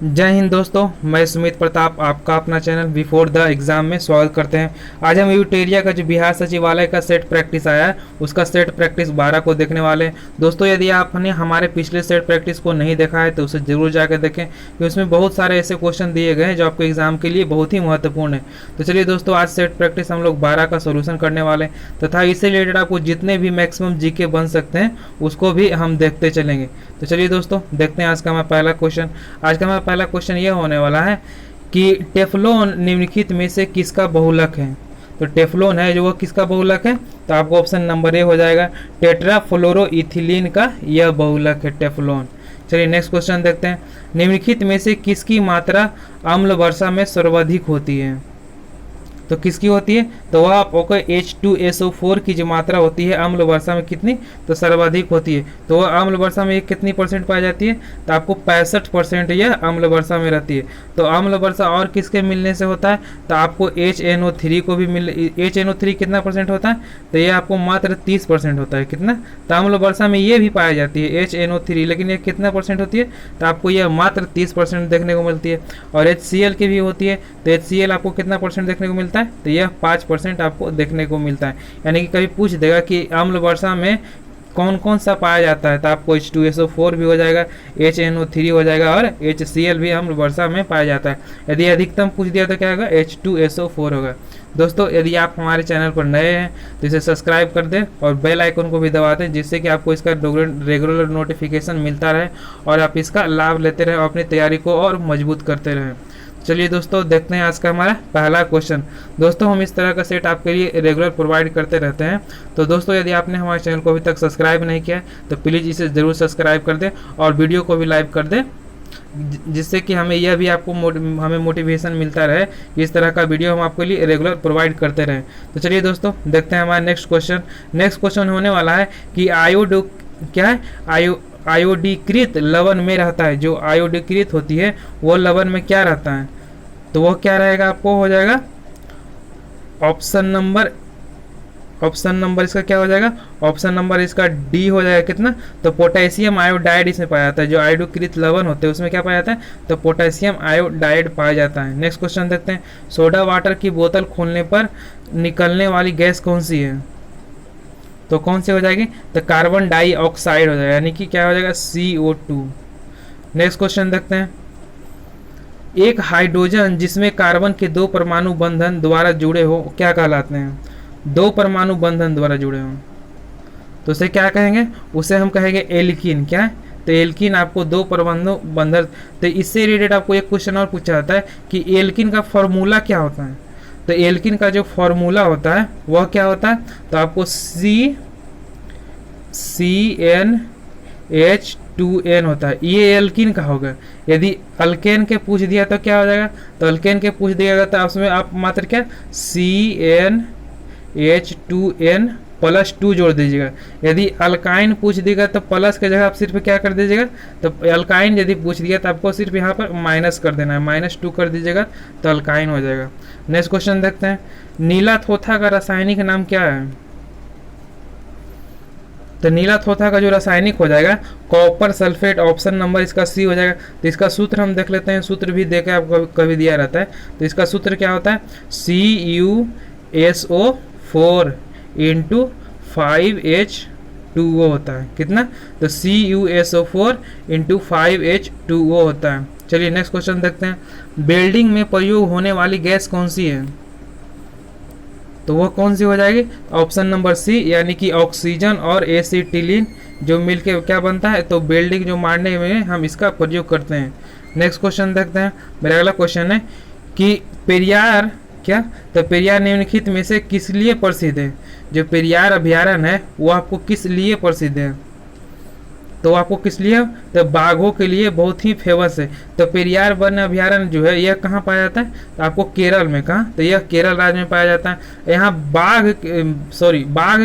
जय हिंद दोस्तों, मैं सुमित प्रताप आपका अपना चैनल बिफोर द एग्ज़ाम में स्वागत करते हैं। आज हम यूटेरिया का जो बिहार सचिवालय का सेट प्रैक्टिस आया है उसका सेट प्रैक्टिस 12 को देखने वाले हैं। दोस्तों यदि आपने हमारे पिछले सेट प्रैक्टिस को नहीं देखा है तो उसे ज़रूर जाकर देखें, क्योंकि उसमें बहुत सारे ऐसे क्वेश्चन दिए गए हैं जो आपके एग्जाम के लिए बहुत ही महत्वपूर्ण है। तो चलिए दोस्तों, आज सेट प्रैक्टिस हम लोग 12 का सोल्यूशन करने वाले हैं तथा इससे रिलेटेड आपको जितने भी मैक्सिमम जीके बन सकते हैं उसको भी हम देखते चलेंगे। तो चलिए दोस्तों, देखते हैं आज का हमारा पहला क्वेश्चन। आज का हमारा पहला क्वेश्चन ये होने वाला है कि टेफ्लॉन निम्नलिखित में से किसका बहुलक है। तो टेफ्लॉन है जो वो किसका बहुलक है, तो आपको ऑप्शन नंबर ए हो जाएगा, टेट्राफ्लोरोइथिलीन का यह बहुलक है टेफ्लॉन। चलिए नेक्स्ट क्वेश्चन देखते हैं। निम्नलिखित में से किसकी मात्रा अम्ल वर्षा में सर्वाधिक होती है। तो किसकी होती है, तो वह आपको H2SO4 की जो मात्रा होती है अम्ल वर्षा में कितनी, तो सर्वाधिक होती है। तो वह अम्ल वर्षा में कितनी परसेंट पाई जाती है, तो आपको 65% यह अम्ल वर्षा में रहती है। तो अम्ल वर्षा और किसके मिलने से होता है, तो आपको HNO3 को भी HNO3 कितना परसेंट होता है, तो ये आपको मात्र 30% होता है। कितना, तो अम्ल वर्षा में ये भी पाई जाती है HNO3, लेकिन ये कितना परसेंट होती है, तो आपको यह मात्र 30% देखने को मिलती है। और HCl की भी होती है, तो HCl आपको कितना परसेंट देखने को मिलता है, तो यह 5% आपको देखने को मिलता है। यानी कि कभी पूछ देगा कि अम्ल वर्षा में कौन कौन सा पाया जाता है, तो आपको H2SO4 भी हो जाएगा, HNO3 हो जाएगा और HCl भी अम्ल वर्षा में पाया जाता है। यदि अधिकतम पूछ दिया तो क्या होगा, H2SO4 होगा। दोस्तों यदि आप हमारे चैनल पर नए हैं तो इसे सब्सक्राइब कर दें और बेल आइकन को भी दबा दें, जिससे कि आपको इसका रेगुलर नोटिफिकेशन मिलता रहे और आप इसका लाभ लेते रहें और अपनी तैयारी को और मजबूत करते रहें। चलिए दोस्तों, देखते हैं आज का हमारा पहला क्वेश्चन। दोस्तों हम इस तरह का सेट आपके लिए रेगुलर प्रोवाइड करते रहते हैं। तो दोस्तों यदि आपने हमारे चैनल को अभी तक सब्सक्राइब नहीं किया है तो प्लीज़ इसे ज़रूर सब्सक्राइब कर दें और वीडियो को भी लाइक कर दें, जिससे कि हमें यह भी आपको हमें मोटिवेशन मिलता रहे कि इस तरह का वीडियो हम आपके लिए रेगुलर प्रोवाइड करते रहें। तो चलिए दोस्तों, देखते हैं हमारा नेक्स्ट क्वेश्चन। नेक्स्ट क्वेश्चन होने वाला है कि क्या है, आयोडीकृत लवण में रहता है। जो आयोडीकृत होती है वो लवण में क्या रहता है, तो वो क्या रहेगा, आपको हो जाएगा ऑप्शन नंबर इसका क्या हो जाएगा, ऑप्शन नंबर इसका डी हो जाएगा। कितना, तो पोटेशियम आयोडाइड इसमें पाया जाता है। जो आयोडीकृत लवण होते हैं उसमें क्या पाया जाता है, तो पोटेशियम आयोडाइड पाया जाता है। नेक्स्ट क्वेश्चन देखते हैं। सोडा वाटर की बोतल खोलने पर निकलने वाली गैस कौन सी है, तो कौन सी हो जाएगी, तो कार्बन डाइऑक्साइड हो जाएगा, यानी कि क्या हो जाएगा, CO2। नेक्स्ट क्वेश्चन देखते हैं। एक हाइड्रोजन जिसमें कार्बन के दो परमाणु बंधन द्वारा जुड़े हो क्या कहलाते हैं, दो परमाणु बंधन द्वारा जुड़े हो तो उसे क्या कहेंगे, उसे हम कहेंगे एल्कीन। क्या है, तो एल्कीन आपको दो परमाणु बंधन। तो इससे रिलेटेड आपको एक क्वेश्चन और पूछा जाता है कि एल्कीन का फॉर्मूला क्या होता है। तो एल्कीन का जो फॉर्मूला होता है वह क्या होता है, तो आपको CnH2n होता है, ये एल्कीन का होगा। यदि अल्केन के पूछ दिया तो क्या हो जाएगा, तो अल्केन के पूछ दिया तो उसमें आप मात्र क्या CnH2n +2 जोड़ दीजिएगा। यदि अल्काइन पूछ देगा तो प्लस की जगह आप सिर्फ क्या कर दीजिएगा, तो अल्काइन यदि पूछ दिया तो आपको सिर्फ यहाँ पर माइनस कर देना है, -2 कर दीजिएगा तो अल्काइन हो जाएगा। नेक्स्ट क्वेश्चन देखते हैं। नीला थोथा का रासायनिक नाम क्या है, तो नीला थोथा का जो रासायनिक हो जाएगा कॉपर सल्फेट, ऑप्शन नंबर इसका सी हो जाएगा। तो इसका सूत्र हम देख लेते हैं, सूत्र भी देखे आपको कभी दिया रहता है। तो इसका सूत्र क्या होता है, CuSO4 × 5H2O होता है। कितना, तो CuSO4 × 5H2O होता है। चलिए नेक्स्ट क्वेश्चन देखते हैं। वेल्डिंग में प्रयोग होने वाली गैस कौन सी है, तो वह कौन सी हो जाएगी, ऑप्शन नंबर सी, यानी कि ऑक्सीजन और एसिटिलीन जो मिलके क्या बनता है, तो वेल्डिंग जो मारने में हम इसका प्रयोग करते हैं। नेक्स्ट क्वेश्चन देखते हैं। मेरा अगला क्वेश्चन है कि पेरियार तो पेरियार निम्नलिखित में से किस लिए प्रसिद्ध है। जो पेरियार अभयारण्य है वो आपको किस लिए प्रसिद्ध है, तो आपको किस लिए, तो बाघों के लिए बहुत ही फेमस है। तो पेरियार वन्य अभयारण्य जो है यह कहाँ पाया जाता है, तो आपको केरल में। कहाँ, तो यह केरल राज्य में पाया जाता है। यहाँ बाघ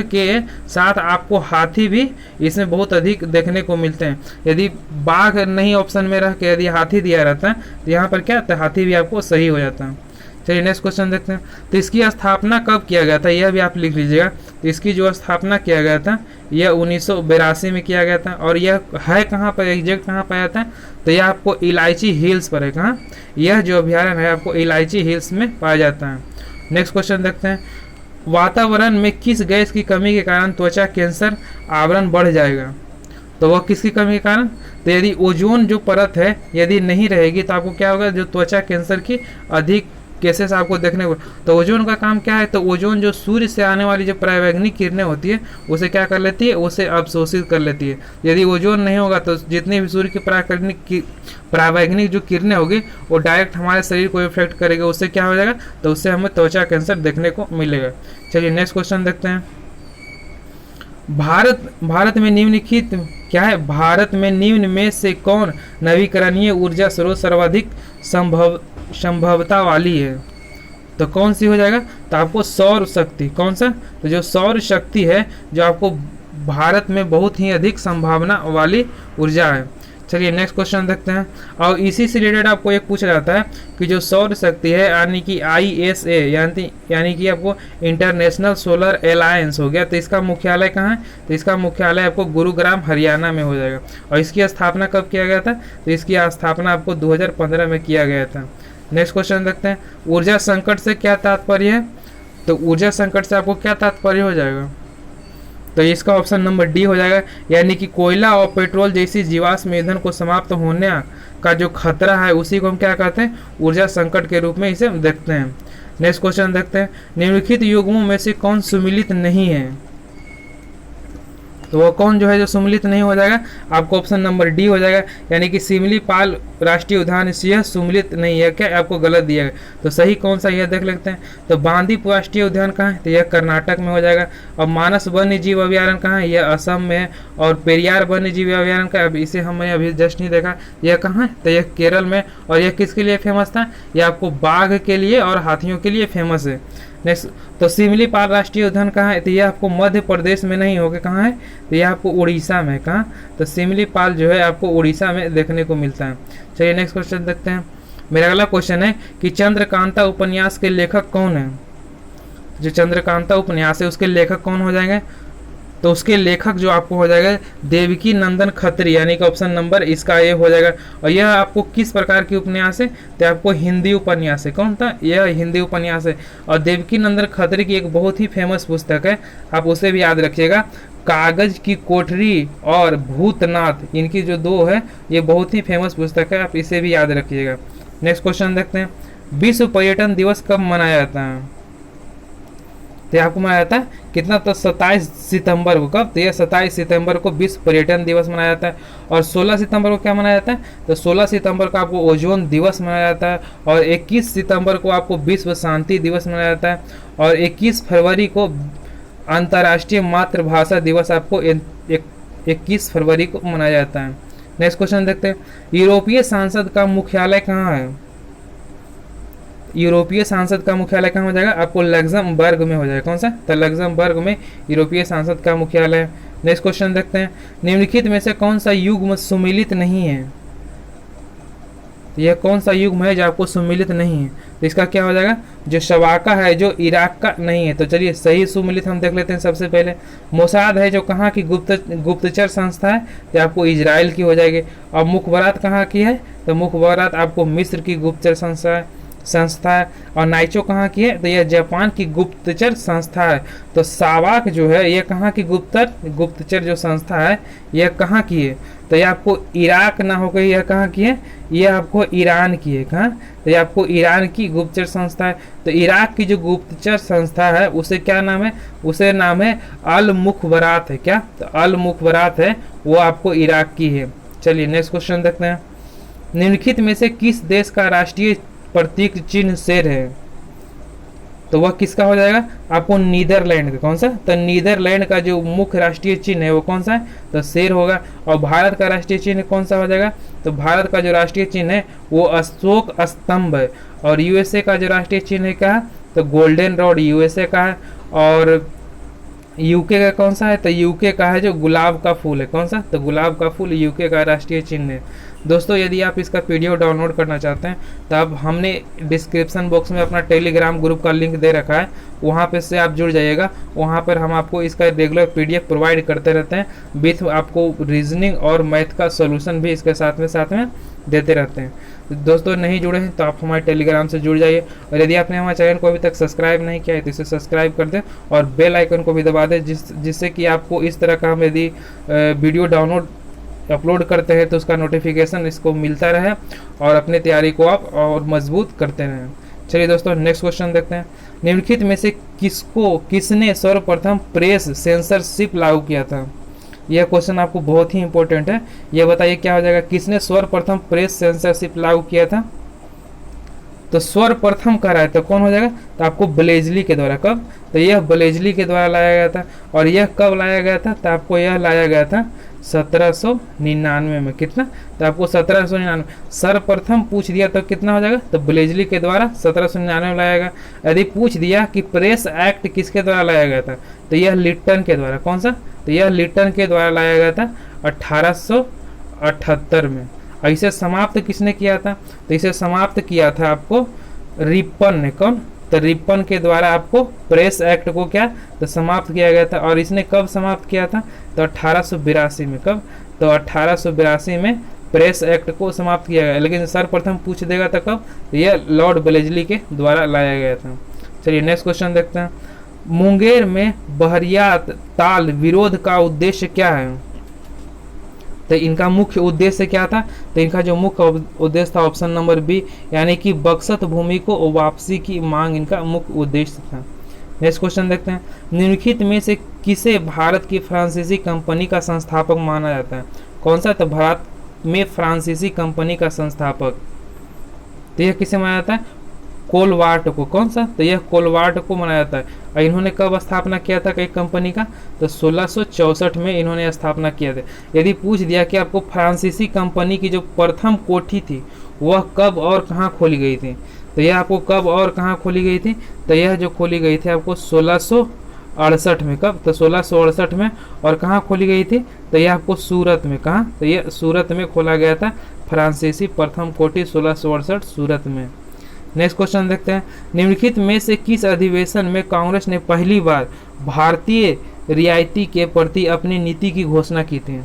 के साथ आपको हाथी भी इसमें बहुत अधिक देखने को मिलते हैं। यदि बाघ नहीं ऑप्शन में रह के यदि हाथी दिया रहता है तो यहाँ पर क्या, तो हाथी भी आपको सही हो जाता है। चलिए नेक्स्ट क्वेश्चन देखते हैं। तो इसकी स्थापना कब किया गया था, यह भी आप लिख लीजिएगा। तो इसकी जो स्थापना किया गया था यह 1982 में किया गया था। और यह है कहाँ पर, एग्जैक्ट कहाँ पाया जाता है, तो यह आपको इलायची हिल्स पर है। कहाँ, यह जो अभ्यारण्य है आपको इलायची हिल्स में पाया जाता है। नेक्स्ट क्वेश्चन देखते हैं। वातावरण में किस गैस की कमी के कारण त्वचा कैंसर आवरण बढ़ जाएगा, तो वह किसकी कमी के कारण, तो यदि ओजोन जो परत है यदि नहीं रहेगी तो आपको क्या होगा, जो त्वचा कैंसर की अधिक केसेस आपको देखने को। तो ओजोन का काम क्या है, तो ओजोन जो सूर्य से आने वाली जो परावैंगनिक किरणें होती है उसे क्या कर लेती है, उसे अवशोषित कर लेती है। यदि ओजोन नहीं होगा तो जितनी भी सूर्य की परावैंगनिक जो किरणें होगी वो डायरेक्ट हमारे शरीर को इफेक्ट करेगा, उससे क्या हो जाएगा, तो उससे हमें त्वचा कैंसर देखने को मिलेगा। चलिए नेक्स्ट क्वेश्चन देखते हैं। भारत में निम्नलिखित क्या है, भारत में निम्न में से कौन नवीकरणीय ऊर्जा स्रोत सर्वाधिक संभवता वाली है, तो कौन सी हो जाएगा, तो आपको सौर शक्ति। कौन सा, तो जो सौर शक्ति है जो आपको भारत में बहुत ही अधिक संभावना वाली ऊर्जा है। चलिए नेक्स्ट क्वेश्चन देखते हैं। और इसी से रिलेटेड आपको एक पूछा जाता है कि जो सौर शक्ति है यानी कि ISA यानी कि आपको इंटरनेशनल सोलर अलायंस हो गया, तो इसका मुख्यालय कहाँ है, तो इसका मुख्यालय आपको गुरुग्राम हरियाणा में हो जाएगा। और इसकी स्थापना कब किया गया था, तो इसकी स्थापना आपको 2015 में किया गया था। नेक्स्ट क्वेश्चन देखते हैं। ऊर्जा संकट से क्या तात्पर्य है, तो ऊर्जा संकट से आपको क्या तात्पर्य हो जाएगा, तो इसका ऑप्शन नंबर डी हो जाएगा, यानी कि कोयला और पेट्रोल जैसी जीवाश्म ईंधन को समाप्त होने का जो खतरा है उसी को हम क्या कहते हैं, ऊर्जा संकट के रूप में इसे देखते हैं। नेक्स्ट क्वेश्चन देखते हैं। निम्नलिखित युग्मों में से कौन सुमिलित नहीं है, तो वो कौन जो है जो सुमिलित नहीं हो जाएगा, आपको ऑप्शन नंबर डी हो जाएगा, यानी कि सिमलीपाल राष्ट्रीय उद्यान यह सुमिलित नहीं है। क्या आपको गलत दिया गया, तो सही कौन सा यह देख लेते हैं। तो बांदीपुर राष्ट्रीय उद्यान कहाँ है, तो यह कर्नाटक में हो जाएगा। और मानस वन्य जीव अभ्यारण्य कहाँ है, यह असम में है। और पेरियार वन्य जीव अभ्यारण्य का इसे हमने अभी जस्ट नहीं देखा, यह कहाँ है, तो यह केरल में। और यह किसके लिए फेमस था, यह आपको बाघ के लिए और हाथियों के लिए फेमस है। नेक्स्ट, तो सिमलीपाल राष्ट्रीय उद्यान कहाँ है, तो यह आपको मध्य प्रदेश में नहीं होगा, कहाँ है, तो यह आपको उड़ीसा में। कहाँ, तो सिमलीपाल जो है आपको उड़ीसा में देखने को मिलता है। चलिए नेक्स्ट क्वेश्चन देखते हैं। मेरा अगला क्वेश्चन है कि चंद्रकांता उपन्यास के लेखक कौन है, जो चंद्रकांता उपन्यास है उसके लेखक कौन हो जाएंगे, तो उसके लेखक जो आपको हो जाएगा देवकी नंदन खत्री, यानी कि ऑप्शन नंबर इसका ये हो जाएगा। और यह आपको किस प्रकार की उपन्यास है, तो आपको हिंदी उपन्यास है। कौन था, यह हिंदी उपन्यास है। और देवकी नंदन खत्री की एक बहुत ही फेमस पुस्तक है, आप उसे भी याद रखिएगा, कागज की कोठरी और भूतनाथ, इनकी जो दो है ये बहुत ही फेमस पुस्तक है, आप इसे भी याद रखिएगा। नेक्स्ट क्वेश्चन देखते हैं। विश्व पर्यटन दिवस कब मनाया जाता है, तो आपको मनाया जाता है कितना, तो 27 सितंबर को। कब, तो यह 27 सितंबर को विश्व पर्यटन दिवस मनाया जाता है। और 16 सितंबर को क्या मनाया जाता है, तो 16 सितंबर को आपको ओजोन दिवस मनाया जाता है। और 21 सितंबर को आपको विश्व शांति दिवस मनाया जाता है। और 21 फरवरी को अंतर्राष्ट्रीय मातृभाषा दिवस आपको 21 फरवरी को मनाया जाता है। नेक्स्ट क्वेश्चन देखते हैं। यूरोपीय सांसद का मुख्यालय कहाँ है, यूरोपीय सांसद का मुख्यालय कहाँ हो जाएगा, आपको लग्जमबर्ग में हो जाएगा। कौन सा, तो लग्जमबर्ग में यूरोपीय सांसद का मुख्यालय है। नेक्स्ट क्वेश्चन देखते हैं। निम्नलिखित में से कौन सा युग्म सुमिलित नहीं है, तो यह कौन सा युग्म है जो आपको सुमिलित नहीं है, तो इसका क्या हो जाएगा, जो शवाका है जो इराक का नहीं है। तो चलिए सही सुमिलित हम देख लेते हैं। सबसे पहले मोसाद है जो कहाँ की गुप्तचर संस्था है, तो आपको इजराइल की हो जाएगी। और मुखबरात कहाँ की है, तो मुखबरात आपको मिस्र की गुप्तचर संस्था है। और नाइचो कहाँ की है, तो यह जापान की गुप्तचर संस्था है। तो सावाक जो है यह कहाँ की गुप्तचर जो संस्था है यह कहाँ की है, तो यह आपको इराक ना होकर यह कहाँ की है, यह आपको ईरान की है। कहाँ, तो यह आपको ईरान की गुप्तचर संस्था है। तो इराक की जो गुप्तचर संस्था है उसे क्या नाम है, उसे नाम है अल मुखबरात है। क्या, तो अल मुखबरात है, वो आपको इराक की है। चलिए नेक्स्ट क्वेश्चन देखते हैं। निम्नलिखित में से किस देश का राष्ट्रीय प्रतीक चिन्ह शेर है, तो वह किसका हो जाएगा, आपको नीदरलैंड का। कौन सा, तो नीदरलैंड का जो मुख्य राष्ट्रीय चिन्ह है वो कौन सा है, तो शेर होगा। और भारत का राष्ट्रीय चिन्ह कौन सा हो जाएगा, तो भारत का जो राष्ट्रीय चिन्ह है वो अशोक स्तंभ है। और यूएसए का जो राष्ट्रीय चिन्ह है क्या है, तो गोल्डन रॉड यूएसए का है। और यूके का कौन सा है, तो यूके का है जो गुलाब का फूल है। कौन सा, तो गुलाब का फूल यूके का राष्ट्रीय चिन्ह है। दोस्तों यदि आप इसका पीडीएफ डाउनलोड करना चाहते हैं तो अब हमने डिस्क्रिप्शन बॉक्स में अपना टेलीग्राम ग्रुप का लिंक दे रखा है, वहाँ पे से आप जुड़ जाइएगा। वहाँ पर हम आपको इसका रेगुलर पीडीएफ प्रोवाइड करते रहते हैं, विथ आपको रीजनिंग और मैथ का सोल्यूशन भी इसके साथ में देते रहते हैं। तो दोस्तों नहीं जुड़े हैं तो आप हमारे टेलीग्राम से जुड़ जाइए, और यदि आपने हमारे चैनल को अभी तक सब्सक्राइब नहीं किया है तो इसे सब्सक्राइब कर दें और बेल आइकन को भी दबा दें, जिससे कि आपको इस तरह का हम यदि वीडियो डाउनलोड अपलोड करते हैं तो उसका नोटिफिकेशन इसको मिलता रहे और अपनी तैयारी को आप और मजबूत करते रहें। चलिए दोस्तों नेक्स्ट क्वेश्चन देखते हैं। निम्नलिखित में से किसने सर्वप्रथम प्रेस सेंसरशिप लागू किया था? यह क्वेश्चन आपको बहुत ही इंपॉर्टेंट है। यह बताइए क्या हो जाएगा, किसने सर्वप्रथम प्रेस सेंसरशिप लागू किया था? तो सर्वप्रथम कह रहा है तो कौन हो जाएगा, तो आपको ब्लेजली के द्वारा। कब? तो यह ब्लेजली के द्वारा लाया गया था। और यह कब लाया गया था? तो आपको यह लाया गया था 1799 में। कितना? तो आपको 1799 सर्वप्रथम पूछ दिया तो कितना हो जाएगा, तो ब्लेजली के द्वारा 1799 में लाया गया। यदि पूछ दिया कि प्रेस एक्ट किसके द्वारा लाया गया था, तो यह लिट्टन के द्वारा। कौन सा? तो यह लिट्टन के द्वारा लाया गया था 1878 में। इसे समाप्त किसने किया था? तो इसे समाप्त किया था आपको रिपन ने। कौन? तो रिपन के द्वारा आपको प्रेस एक्ट को क्या तो समाप्त किया गया था। और इसने कब समाप्त किया था? तो 1882 में। कब? तो 1882 में प्रेस एक्ट को समाप्त किया गया। लेकिन सर्वप्रथम पूछ देगा तो कब? तो यह लॉर्ड ब्लेजली के द्वारा लाया गया था। चलिए नेक्स्ट क्वेश्चन देखते हैं। मुंगेर में बहरियात ताल विरोध का उद्देश्य क्या है? तो इनका मुख्य उद्देश्य क्या था? तो इनका जो मुख्य उद्देश्य था ऑप्शन नंबर बी, यानी कि बक्सत भूमि को वापसी की मांग इनका मुख्य उद्देश्य था। नेक्स्ट क्वेश्चन देखते हैं। निम्नलिखित में से किसे भारत की फ्रांसीसी कंपनी का संस्थापक माना जाता है? कौन सा? तो भारत में फ्रांसीसी कंपनी का संस्थापक, तो यह किसे माना जाता है? कोलवार्ट को। कौन सा? तो यह कोलवार्ट को माना जाता है। और इन्होंने कब स्थापना किया था कई कंपनी का? तो 1664 में इन्होंने स्थापना किया था। यदि पूछ दिया कि आपको फ्रांसीसी कंपनी की जो प्रथम कोठी थी वह कब और कहाँ खोली गई थी, तो यह आपको कब और कहाँ खोली गई थी? तो यह जो खोली गई थी आपको 1668 में। कब? तो 1668 में। और कहाँ खोली गई थी? तो यह आपको सूरत में। कहाँ? तो यह सूरत में खोला गया था फ्रांसीसी प्रथम कोठी 1668 सूरत में। नेक्स्ट क्वेश्चन देखते हैं। निम्नलिखित में से किस अधिवेशन में कांग्रेस ने पहली बार भारतीय रियायती के प्रति अपनी नीति की घोषणा की थी?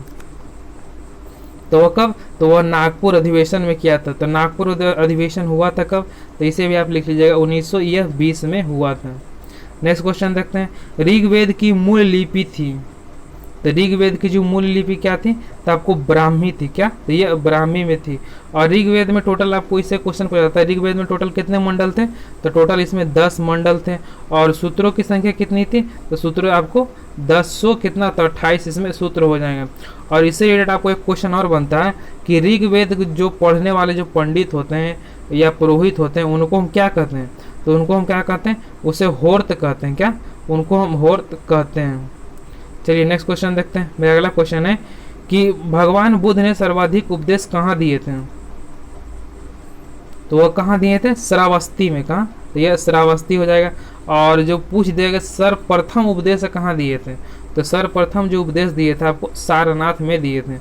तो वह कब? तो वह नागपुर अधिवेशन में किया था। तो नागपुर अधिवेशन हुआ था कब? तो इसे भी आप लिख लीजिएगा 1920 में हुआ था। नेक्स्ट क्वेश्चन देखते हैं। ऋग्वेद की मूल लिपि थी, तो ऋग्वेद की जो मूल लिपि क्या थी? तो आपको ब्राह्मी थी। क्या? तो ये ब्राह्मी में थी। और ऋग्वेद में टोटल आपको इससे क्वेश्चन पूछा जाता है, ऋग्वेद में टोटल कितने मंडल थे? तो टोटल इसमें 10 मंडल थे। और सूत्रों की संख्या कितनी थी? तो सूत्र आपको 10 कितना? तो 28 इसमें सूत्र हो जाएंगे। और इससे रिलेटेड आपको एक क्वेश्चन और बनता है कि ऋग्वेद जो पढ़ने वाले जो पंडित होते हैं या पुरोहित होते हैं उनको हम क्या कहते हैं? तो उनको हम क्या कहते हैं? उसे होर्त कहते हैं। क्या? उनको हम होर्त कहते हैं। चलिए नेक्स्ट क्वेश्चन देखते हैं। मेरा अगला क्वेश्चन है कि भगवान बुद्ध ने सर्वाधिक उपदेश कहाँ दिए थे? तो वह कहाँ दिए थे? श्रावस्ती में। कहाँ? तो यह श्रावस्ती हो जाएगा। और जो पूछ देगा सर्वप्रथम उपदेश कहाँ दिए थे? तो सर्वप्रथम जो उपदेश दिए थे आपको सारनाथ में दिए थे।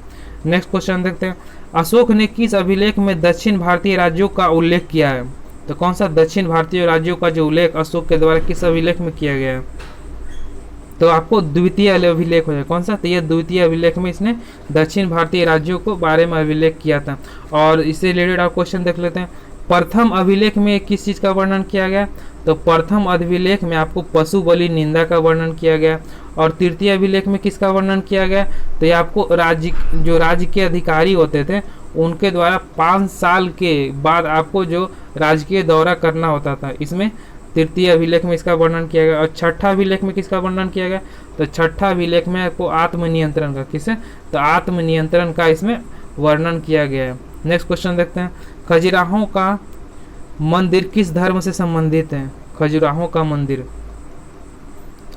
नेक्स्ट क्वेश्चन देखते हैं। अशोक ने किस अभिलेख में दक्षिण भारतीय राज्यों का उल्लेख किया है? तो कौन सा दक्षिण भारतीय राज्यों का जो उल्लेख अशोक के द्वारा किस अभिलेख में किया गया है? तो आपको द्वितीय अभिलेख हो जाए। कौन सा? तो यह द्वितीय अभिलेख में इसने दक्षिण भारतीय राज्यों को बारे में अभिलेख किया था। और इससे रिलेटेड आप क्वेश्चन देख लेते हैं। प्रथम अभिलेख में किस चीज़ का वर्णन किया गया? तो प्रथम अभिलेख में आपको पशु बलि निंदा का वर्णन किया गया। और तृतीय अभिलेख में किसका वर्णन किया गया? तो ये आपको राज्य के अधिकारी होते थे उनके द्वारा 5 साल के बाद आपको जो राजकीय दौरा करना होता था, इसमें तृतीय अभिलेख में इसका वर्णन किया गया। और छठा अभिलेख में किसका वर्णन किया गया? तो छठा अभिलेख में आपको आत्मनियंत्रण का, किसे? तो आत्मनियंत्रण का इसमें वर्णन किया गया है। नेक्स्ट क्वेश्चन देखते हैं। खजुराहो का मंदिर किस धर्म से संबंधित है? खजुराहो का मंदिर,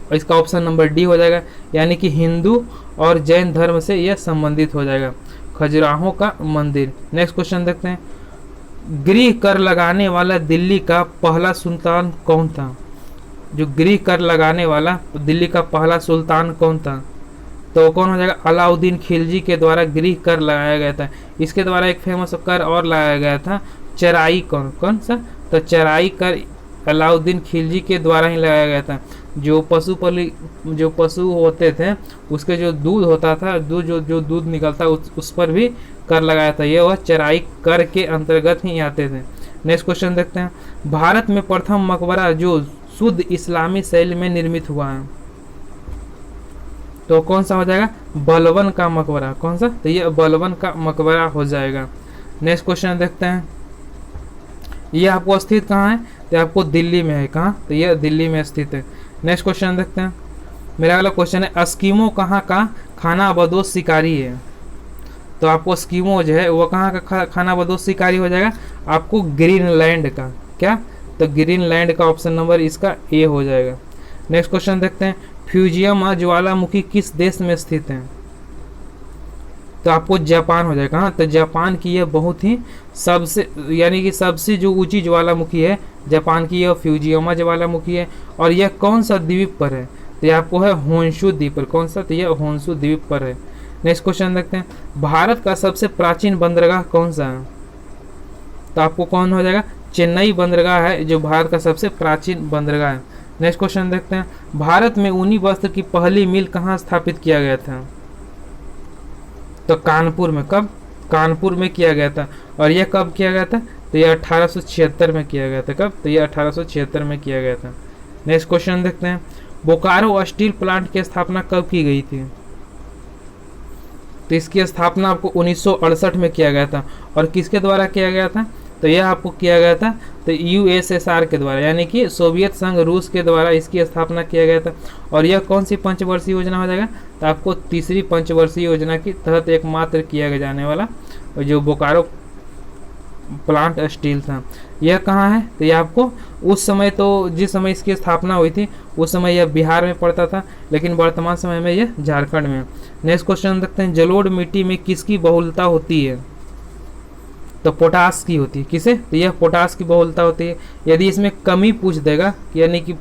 और इसका ऑप्शन नंबर डी हो जाएगा, यानी कि हिंदू और जैन धर्म से यह संबंधित हो जाएगा, खजुराहो का मंदिर। नेक्स्ट क्वेश्चन देखते हैं। गृह कर लगाने वाला दिल्ली का पहला सुल्तान कौन था? जो गृह कर लगाने वाला दिल्ली का पहला सुल्तान कौन था? तो कौन हो जाएगा, अलाउद्दीन खिलजी के द्वारा गृह कर लगाया गया था। इसके द्वारा एक फेमस कर और लगाया गया था, चराई कर। कौन सा, तो चराई कर अलाउद्दीन खिलजी के द्वारा ही लगाया गया था। जो पशु होते थे उसके जो दूध होता था, जो दूध निकलता उस पर भी कर लगाया था। ये वह चराई कर के अंतर्गत ही आते थे। नेक्स्ट क्वेश्चन देखते हैं, भारत में प्रथम मकबरा जो शुद्ध इस्लामी शैली में निर्मित हुआ है, तो कौन सा हो जाएगा, बलबन का मकबरा। कौन सा, तो ये बलबन का मकबरा हो जाएगा। नेक्स्ट क्वेश्चन देखते हैं, ये आपको स्थित कहाँ है, तो आपको दिल्ली में है। कहाँ, तो ये दिल्ली में स्थित है। नेक्स्ट क्वेश्चन देखते हैं, मेरा अगला क्वेश्चन है, एस्किमो कहाँ का खानाबदोश शिकारी है। तो आपको एस्किमो जो है वो कहाँ का खानाबदोश शिकारी हो जाएगा, आपको ग्रीनलैंड का। क्या, तो ग्रीनलैंड का ऑप्शन नंबर इसका ए हो जाएगा। नेक्स्ट क्वेश्चन देखते हैं, फ्यूजियम ज्वालामुखी किस देश में स्थित है, तो आपको जापान हो जाएगा। हाँ, तो जापान की यह बहुत ही सबसे यानी कि सबसे जो ऊंची ज्वालामुखी है जापान की, यह फ्यूजियमा ज्वालामुखी है। और यह कौन सा द्वीप पर है, तो यह आपको है होन्शु द्वीप पर। कौन सा, तो यह होन्शु द्वीप पर है। नेक्स्ट क्वेश्चन देखते हैं, भारत का सबसे प्राचीन बंदरगाह कौन सा है, तो आपको कौन हो जाएगा, चेन्नई बंदरगाह है जो भारत का सबसे प्राचीन बंदरगाह है। नेक्स्ट क्वेश्चन देखते हैं, भारत में ऊनी वस्त्र की पहली मिल कहाँ स्थापित किया गया था, तो कानपुर में। कब, कानपुर में किया गया था। और यह कब किया गया था, तो यह 1876 में किया गया था। कब, तो यह 1876 में किया गया था। नेक्स्ट क्वेश्चन देखते हैं, बोकारो स्टील प्लांट की स्थापना कब की गई थी, तो इसकी स्थापना आपको 1968 में किया गया था। और किसके द्वारा किया गया था, तो यह आपको किया गया था तो यूएसएसआर के द्वारा, यानी कि सोवियत संघ रूस के द्वारा इसकी स्थापना किया गया था। और यह कौन सी पंचवर्षीय योजना हो जाएगा, तो आपको तीसरी पंचवर्षीय योजना के तहत एकमात्र किया जाने वाला जो बोकारो प्लांट स्टील था। यह कहाँ है, तो यह आपको उस समय, तो जिस समय इसकी स्थापना हुई थी उस समय यह बिहार में पड़ता था, लेकिन वर्तमान समय में यह झारखंड में। नेक्स्ट क्वेश्चन देखते हैं, जलोढ़ मिट्टी में किसकी बहुलता होती है, तो पोटास की होती है। किसे, तो यह पोटास की बहुलता होती है। यदि इसमें कमी पूछ देगा, यानी कि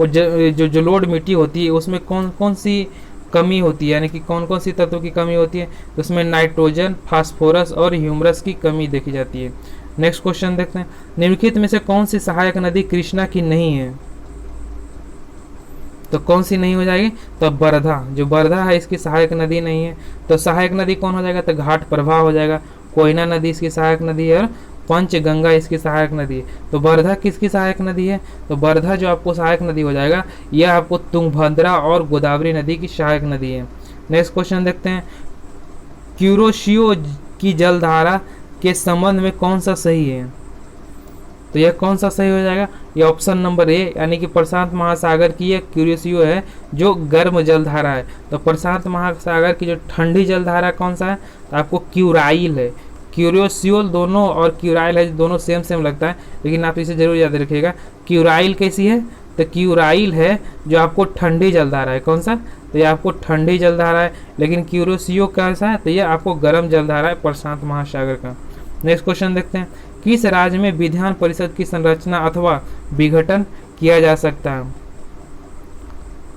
जो जलोढ़ मिट्टी होती है उसमें कौन कौन सी कमी होती है, यानी कि कौन कौन सी तत्वों की कमी होती है, तो उसमें नाइट्रोजन, फास्फोरस और ह्यूमरस की कमी देखी जाती है। नेक्स्ट क्वेश्चन देखते हैं, निम्नलिखित में से कौन सी सहायक नदी कृष्णा की नहीं है, तो कौन सी नहीं हो जाएगी, तो वर्धा। जो वर्धा है इसकी सहायक नदी नहीं है। तो सहायक नदी कौन हो जाएगा, तो घाट प्रभा हो जाएगा। कोयना नदी इसकी सहायक नदी है और पंचगंगा इसकी सहायक नदी है। तो वर्धा किसकी सहायक नदी है, तो वर्धा जो आपको सहायक नदी हो जाएगा यह आपको तुंगभद्रा और गोदावरी नदी की सहायक नदी है। नेक्स्ट क्वेश्चन देखते हैं, क्यूरोशियो की जलधारा के संबंध में कौन सा सही है, तो यह कौन सा सही हो जाएगा, यह ऑप्शन नंबर ए, यानी कि प्रशांत महासागर की यह क्यूरोशियो है जो गर्म जलधारा है। तो प्रशांत महासागर की जो ठंडी जलधारा कौन सा है, तो आपको क्यूराइल है। क्यूरोशियो दोनों और क्यूराइल है, दोनों सेम सेम लगता है, लेकिन आप इसे जरूर याद रखिएगा। क्यूराइल कैसी है, तो क्यूराइल है जो आपको ठंडी जलधारा है। कौन सा, तो ये आपको ठंडी जलधारा है। लेकिन क्यूरोशियो कैसा है, तो ये आपको गर्म जलधारा है प्रशांत महासागर का। नेक्स्ट क्वेश्चन देखते हैं, किस राज्य में विधान परिषद की संरचना अथवा विघटन किया जा सकता है,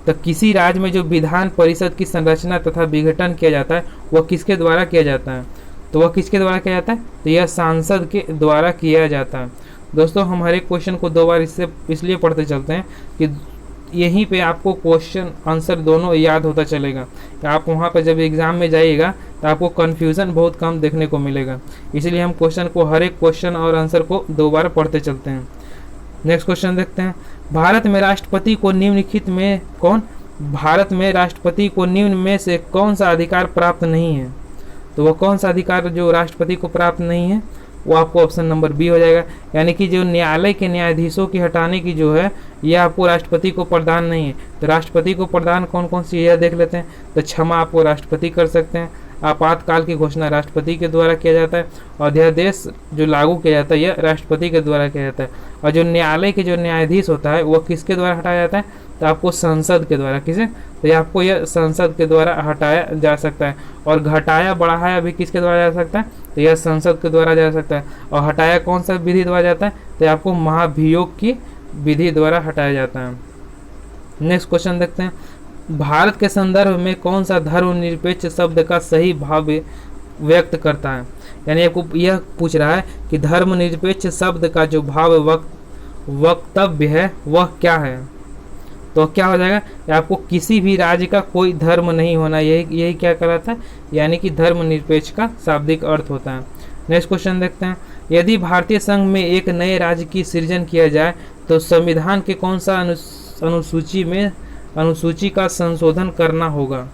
तो किसी राज्य में जो विधान परिषद की संरचना तथा विघटन किया जाता है वह किसके द्वारा किया जाता है, तो वह किसके द्वारा किया जाता है, तो यह सांसद के द्वारा किया जाता है। दोस्तों हम हर एक क्वेश्चन को दो बार इसलिए पढ़ते चलते हैं कि यहीं पे आपको क्वेश्चन आंसर दोनों याद होता चलेगा। कि आप वहाँ पर जब एग्ज़ाम में जाइएगा तो आपको कन्फ्यूज़न बहुत कम देखने को मिलेगा, इसलिए हम क्वेश्चन को हर एक क्वेश्चन और आंसर को दो बार पढ़ते चलते हैं। नेक्स्ट क्वेश्चन देखते हैं, भारत में राष्ट्रपति को निम्नलिखित में से कौन सा अधिकार प्राप्त नहीं है, तो वह कौन सा अधिकार जो राष्ट्रपति को प्राप्त नहीं है, वो आपको ऑप्शन नंबर बी हो जाएगा। यानी कि जो न्यायालय के न्यायाधीशों की हटाने की जो है यह आपको राष्ट्रपति को प्रदान नहीं है। तो राष्ट्रपति को प्रदान कौन कौन सी यह देख लेते हैं, तो क्षमा आपको राष्ट्रपति कर सकते हैं, आपातकाल की घोषणा राष्ट्रपति के द्वारा किया जाता है, अध्यादेश जो लागू किया जाता है यह राष्ट्रपति के द्वारा किया जाता है, और जो न्यायालय के जो न्यायाधीश होता है वह किसके द्वारा हटाया जाता है, तो आपको संसद के द्वारा। किसे, तो ये आपको यह संसद के द्वारा हटाया जा सकता है। और घटाया बढ़ाया भी किसके द्वारा जा सकता है, तो यह संसद के द्वारा जा सकता है। और हटाया कौन सा विधि द्वारा जाता है, तो आपको महाभियोग की विधि द्वारा हटाया जाता है। नेक्स्ट क्वेश्चन देखते हैं, भारत के संदर्भ में कौन सा धर्मनिरपेक्ष शब्द का सही भाव व्यक्त करता है। यानी आपको यह पूछ रहा है कि धर्मनिरपेक्ष शब्द का जो भाव वक्तव्य है वह क्या है। तो क्या हो जाएगा, आपको किसी भी राज्य का कोई धर्म नहीं होना, यही क्या कहलाता है, यानी कि धर्मनिरपेक्ष का शाब्दिक अर्थ होता है। नेक्स्ट क्वेश्चन देखते हैं, यदि भारतीय संघ में एक नए राज्य की सृजन किया जाए तो संविधान के कौन सा अनुसूची का संशोधन करना होगा।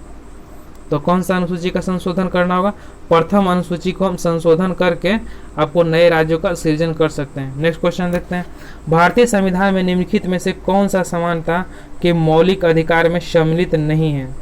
तो कौन सा अनुसूची का संशोधन करना होगा, प्रथम अनुसूची को हम संशोधन करके आपको नए राज्यों का सृजन कर सकते हैं। नेक्स्ट क्वेश्चन देखते हैं, भारतीय संविधान में निम्नलिखित में से कौन सा समानता के मौलिक अधिकार में सम्मिलित नहीं है।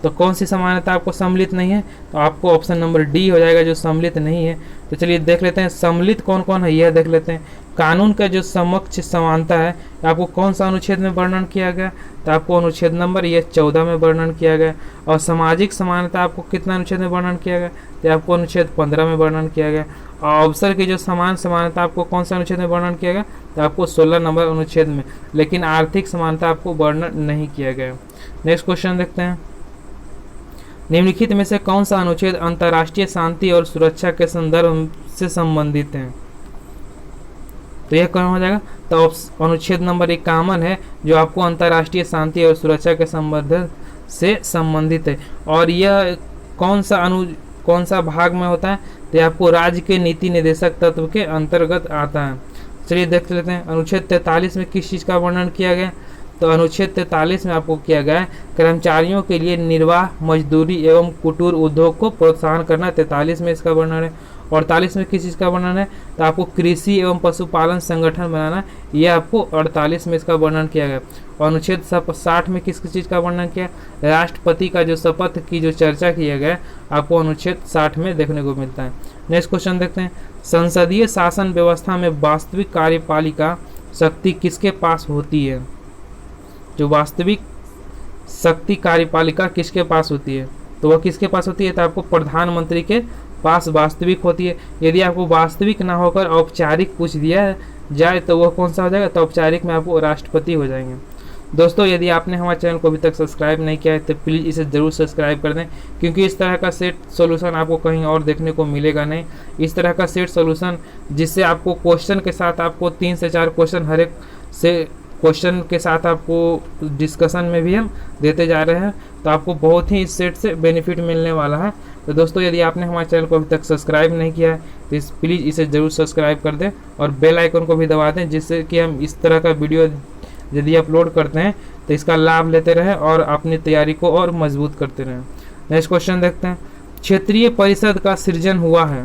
तो कौन सी समानता आपको सम्मिलित नहीं है, तो आपको ऑप्शन नंबर डी हो जाएगा जो सम्मिलित नहीं है। तो चलिए देख लेते हैं सम्मिलित कौन कौन है, यह देख लेते हैं। कानून का जो समक्ष समानता है आपको कौन सा अनुच्छेद में वर्णन किया गया, तो आपको अनुच्छेद नंबर ये 14 में वर्णन किया गया। और सामाजिक समानता आपको कितना अनुच्छेद में वर्णन किया गया, तो आपको अनुच्छेद 15 में वर्णन किया गया। और अवसर की जो समान समानता आपको कौन सा अनुच्छेद में वर्णन किया गया, तो आपको 16 नंबर अनुच्छेद में। लेकिन आर्थिक समानता आपको वर्णन नहीं किया गया। नेक्स्ट क्वेश्चन देखते हैं, निम्नलिखित में से कौन सा अनुच्छेद अंतर्राष्ट्रीय शांति और सुरक्षा के संदर्भ से संबंधित है। तो यह कौन हो जाएगा, तो अनुच्छेद नंबर 51 है जो आपको अंतर्राष्ट्रीय शांति और सुरक्षा के संबंध से संबंधित है। और यह कौन सा भाग में होता है, तो यह आपको राज्य के नीति निर्देशक तत्व के अंतर्गत आता है। चलिए देख लेते हैं, अनुच्छेद 43 में किस चीज़ का वर्णन किया गया, तो अनुच्छेद 43 में आपको किया गया है कर्मचारियों के लिए निर्वाह मजदूरी एवं कुटीर उद्योग को प्रोत्साहन करना, 43 में इसका वर्णन है। 48 में किस चीज़ का वर्णन है, तो आपको कृषि एवं पशुपालन संगठन बनाना, यह आपको 48 में इसका वर्णन किया गया। और अनुच्छेद 60 में किस चीज़ का वर्णन किया, राष्ट्रपति का जो शपथ की जो चर्चा किया गया आपको अनुच्छेद 60 में देखने को मिलता है। नेक्स्ट क्वेश्चन देखते हैं, संसदीय शासन व्यवस्था में वास्तविक कार्यपालिका शक्ति किसके पास होती है। जो वास्तविक शक्ति कार्यपालिका किसके पास होती है, तो वह किसके पास होती है, तो आपको प्रधानमंत्री के पास वास्तविक होती है। यदि आपको वास्तविक ना होकर औपचारिक पूछ दिया जाए तो वह कौन सा हो जाएगा, तो औपचारिक में आपको राष्ट्रपति हो जाएंगे। दोस्तों यदि आपने हमारे चैनल को अभी तक सब्सक्राइब नहीं किया है तो प्लीज़ इसे ज़रूर सब्सक्राइब कर दें, क्योंकि इस तरह का सेट सॉल्यूशन आपको कहीं और देखने को मिलेगा नहीं। इस तरह का सेट सॉल्यूशन जिससे आपको क्वेश्चन के साथ आपको 3 से 4 क्वेश्चन हर एक से क्वेश्चन के साथ आपको डिस्कशन में भी हम देते जा रहे हैं, तो आपको बहुत ही इस सेट से बेनिफिट मिलने वाला है। तो दोस्तों यदि आपने हमारे चैनल को अभी तक सब्सक्राइब नहीं किया है तो प्लीज़ इसे ज़रूर सब्सक्राइब कर दें और बेल आइकन को भी दबा दें, जिससे कि हम इस तरह का वीडियो यदि अपलोड करते हैं तो इसका लाभ लेते रहें और अपनी तैयारी को और मजबूत करते रहें। नेक्स्ट क्वेश्चन देखते हैं, क्षेत्रीय परिषद का सृजन हुआ है।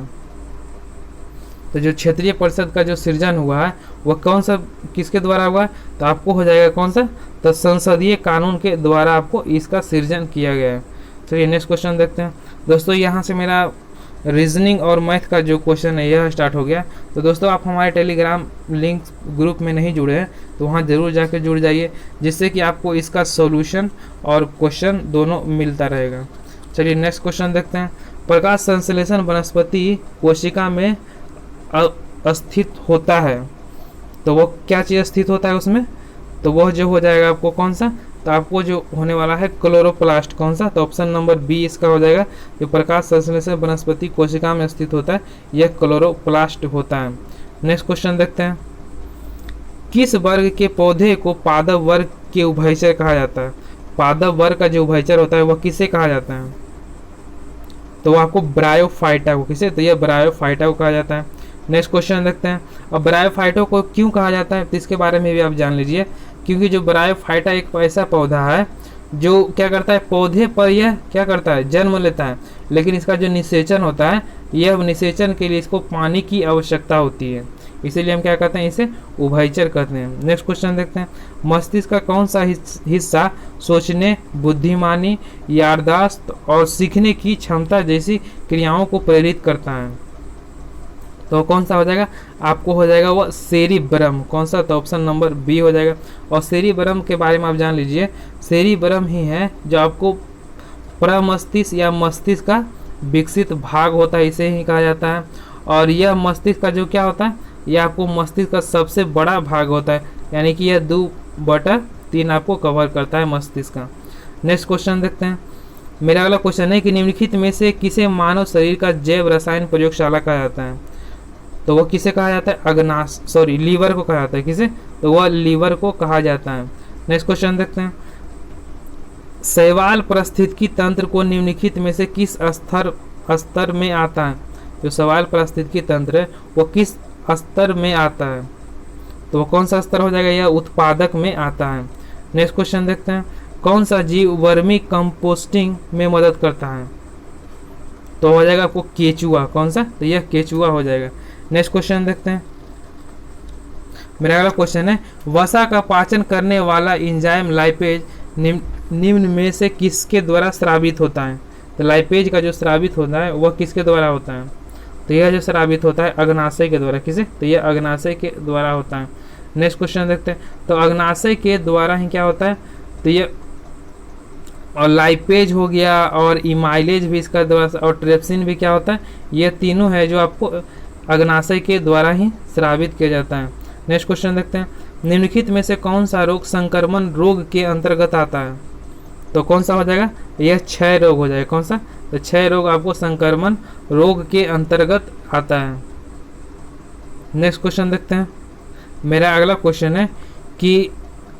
तो जो क्षेत्रीय परिषद का जो सृजन हुआ है वह कौन सा किसके द्वारा हुआ है, तो आपको हो जाएगा कौन सा, तो संसदीय कानून के द्वारा आपको इसका सृजन किया गया है। चलिए नेक्स्ट क्वेश्चन देखते हैं। दोस्तों यहाँ से मेरा रीजनिंग और मैथ का जो क्वेश्चन है यह स्टार्ट हो गया। तो दोस्तों आप हमारे टेलीग्राम लिंक ग्रुप में नहीं जुड़े हैं तो वहाँ ज़रूर जाकर जुड़ जाइए, जिससे कि आपको इसका सॉल्यूशन और क्वेश्चन दोनों मिलता रहेगा। चलिए नेक्स्ट क्वेश्चन देखते हैं, प्रकाश संश्लेषण वनस्पति कोशिका में स्थित होता है, तो वो क्या चीज़ स्थित होता है उसमें, तो वह जो हो जाएगा आपको कौन सा, तो आपको जो होने वाला है क्लोरोप्लास्ट। कौन सा, तो ऑप्शन नंबर बी इसका हो जाएगा। जो प्रकाश संश्लेषण वनस्पति कोशिका में स्थित होता है यह क्लोरोप्लास्ट होता है। नेक्स्ट क्वेश्चन देखते हैं, किस वर्ग के पौधे को पादप वर्ग के उभयचर कहा जाता है। पादप वर्ग का जो उभयचर होता है वह किसे कहा जाता है, तो वो आपको ब्रायोफाइटा को, किसे, तो यह ब्रायोफाइटा को कहा जाता है। नेक्स्ट क्वेश्चन देखते हैं, अब ब्रायोफाइटो को क्यों कहा जाता है, तो इसके बारे में भी आप जान लीजिए। क्योंकि जो ब्रायोफाइटा एक ऐसा पौधा है जो क्या करता है, पौधे पर यह क्या करता है, जन्म लेता है, लेकिन इसका जो निषेचन होता है यह निषेचन के लिए इसको पानी की आवश्यकता होती है, इसीलिए हम क्या कहते हैं, इसे उभयचर कहते हैं। नेक्स्ट क्वेश्चन देखते हैं, मस्तिष्क का कौन सा हिस्सा सोचने, बुद्धिमानी, याददाश्त और सीखने की क्षमता जैसी क्रियाओं को प्रेरित करता है, तो कौन सा हो जाएगा, आपको हो जाएगा वह सेरिब्रम। कौन सा, तो ऑप्शन नंबर बी हो जाएगा। और सेरिब्रम के बारे में आप जान लीजिए, सेरिब्रम ही है जो आपको प्रमस्तिष्क या मस्तिष्क का विकसित भाग होता है, इसे ही कहा जाता है। और यह मस्तिष्क का जो क्या होता है, यह आपको मस्तिष्क का सबसे बड़ा भाग होता है, यानी कि यह 2/3 आपको कवर करता है मस्तिष्क का। नेक्स्ट क्वेश्चन देखते हैं। मेरा अगला क्वेश्चन है कि निम्नलिखित में से किसे मानव शरीर का जैव रसायन प्रयोगशाला कहा जाता है? तो वो किसे कहा जाता है? लीवर को कहा जाता है। किसे? तो वह लीवर को कहा जाता है। नेक्स्ट क्वेश्चन देखते हैं। शैवाल पारिस्थितिकी तंत्र को निम्नलिखित में से किस स्तर में आता है? जो शैवाल पारिस्थितिकी तंत्र है वो किस स्तर में आता है? तो वो कौन सा स्तर हो जाएगा? यह उत्पादक में आता है। नेक्स्ट क्वेश्चन देखते हैं। कौन सा जीव वर्मी कंपोस्टिंग में मदद करता है? तो हो जाएगा आपको केचुआ। कौन सा? तो यह केचुआ हो जाएगा। नेक्स्ट क्वेश्चन देखते हैं। मेरा अगला क्वेश्चन है वसा का पाचन करने वाला एंजाइम लाइपेज निम्न में से किसके द्वारा स्रावित होता है? तो लाइपेज का जो स्रावित होता है वह किसके द्वारा होता है? तो यह जो स्रावित होता है अग्नाशय के द्वारा। किसे? तो यह अग्नाशय के द्वारा होता है। नेक्स्ट क्वेश्चन देखते हैं। तो अग्नाशय के द्वारा ही क्या होता है? तो ये और लाइपेज हो गया और इमाइलेज भी इसका द्वारा और ट्रेप्सिन भी क्या होता है? ये तीनों है जो आपको अग्नाशय के द्वारा ही स्रावित किया जाता है। नेक्स्ट क्वेश्चन देखते हैं। निम्नलिखित में से कौन सा रोग संक्रमण रोग के अंतर्गत आता है? तो कौन सा हो जाएगा? यह क्षय रोग हो जाएगा। कौन सा? तो क्षय रोग आपको संक्रमण रोग के अंतर्गत आता है। नेक्स्ट क्वेश्चन देखते हैं। मेरा अगला क्वेश्चन है कि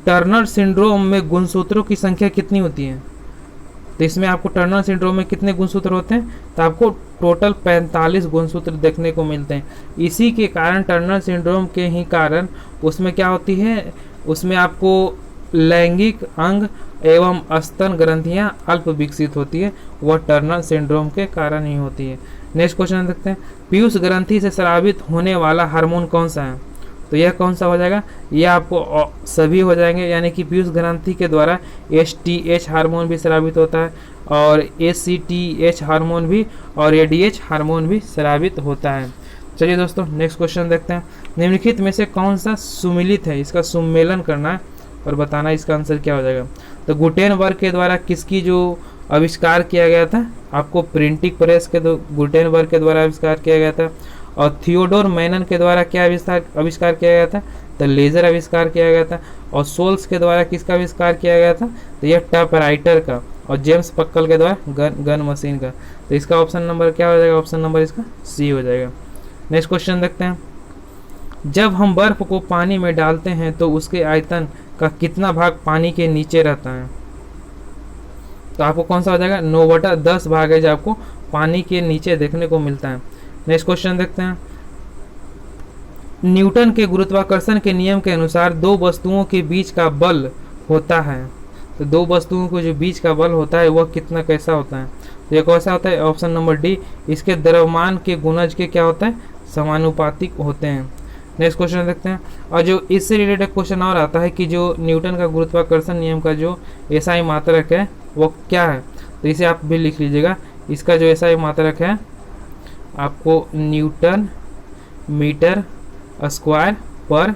टर्नर सिंड्रोम में गुणसूत्रों की संख्या कितनी होती है? तो इसमें आपको टर्नर सिंड्रोम में कितने गुणसूत्र होते हैं? तो आपको टोटल 45 गुणसूत्र देखने को मिलते हैं। इसी के कारण टर्नर सिंड्रोम के ही कारण उसमें क्या होती है? उसमें आपको लैंगिक अंग एवं स्तन ग्रंथियां अल्प विकसित होती है। वह टर्नर सिंड्रोम के कारण ही होती है। नेक्स्ट क्वेश्चन देखते हैं। पीयूष ग्रंथि से स्रावित होने वाला हार्मोन कौन सा है? तो यह कौन सा हो जाएगा? यह आपको सभी हो जाएंगे, यानी कि पीयूष ग्रंथि के द्वारा STH हार्मोन भी स्रावित होता है और ACTH हार्मोन भी और ADH हार्मोन भी स्रावित होता है। चलिए दोस्तों नेक्स्ट क्वेश्चन देखते हैं। निम्नलिखित में से कौन सा सुमेलित है? इसका सुमेलन करना है और बताना इसका आंसर क्या हो जाएगा। तो गुटेनबर्ग के द्वारा किसकी जो आविष्कार किया गया था? आपको प्रिंटिंग प्रेस के गुटेनबर्ग के द्वारा आविष्कार किया गया था। और थियोडोर मैनन के द्वारा क्या आविष्कार किया गया था? तो लेजर आविष्कार किया गया था। और सोल्स के द्वारा किसका आविष्कार किया गया था? तो यह टाइपराइटर का। और जेम्स पक्कल के द्वारा गन मशीन का। तो इसका ऑप्शन नंबर क्या हो जाएगा? ऑप्शन नंबर इसका C हो जाएगा। नेक्स्ट क्वेश्चन देखते हैं। जब हम बर्फ को पानी में डालते हैं तो उसके आयतन का कितना भाग पानी के नीचे रहता है? तो आपको कौन सा हो जाएगा? 9/10 भाग है जो आपको पानी के नीचे देखने को मिलता है। नेक्स्ट क्वेश्चन देखते हैं। न्यूटन के गुरुत्वाकर्षण के नियम के अनुसार दो वस्तुओं के बीच का बल होता है। तो दो वस्तुओं के जो बीच का बल होता है वह कितना कैसा होता है? तो यह कैसा होता है? Option number D। इसके द्रव्यमान के गुणज के क्या होता है? समानुपातिक होते हैं। नेक्स्ट क्वेश्चन देखते हैं। और जो इससे रिलेटेड क्वेश्चन और आता है कि जो न्यूटन का गुरुत्वाकर्षण नियम का जो SI मात्रक है वो क्या है? तो इसे आप भी लिख लीजिएगा। इसका जो SI मात्रक है आपको न्यूटन मीटर स्क्वायर पर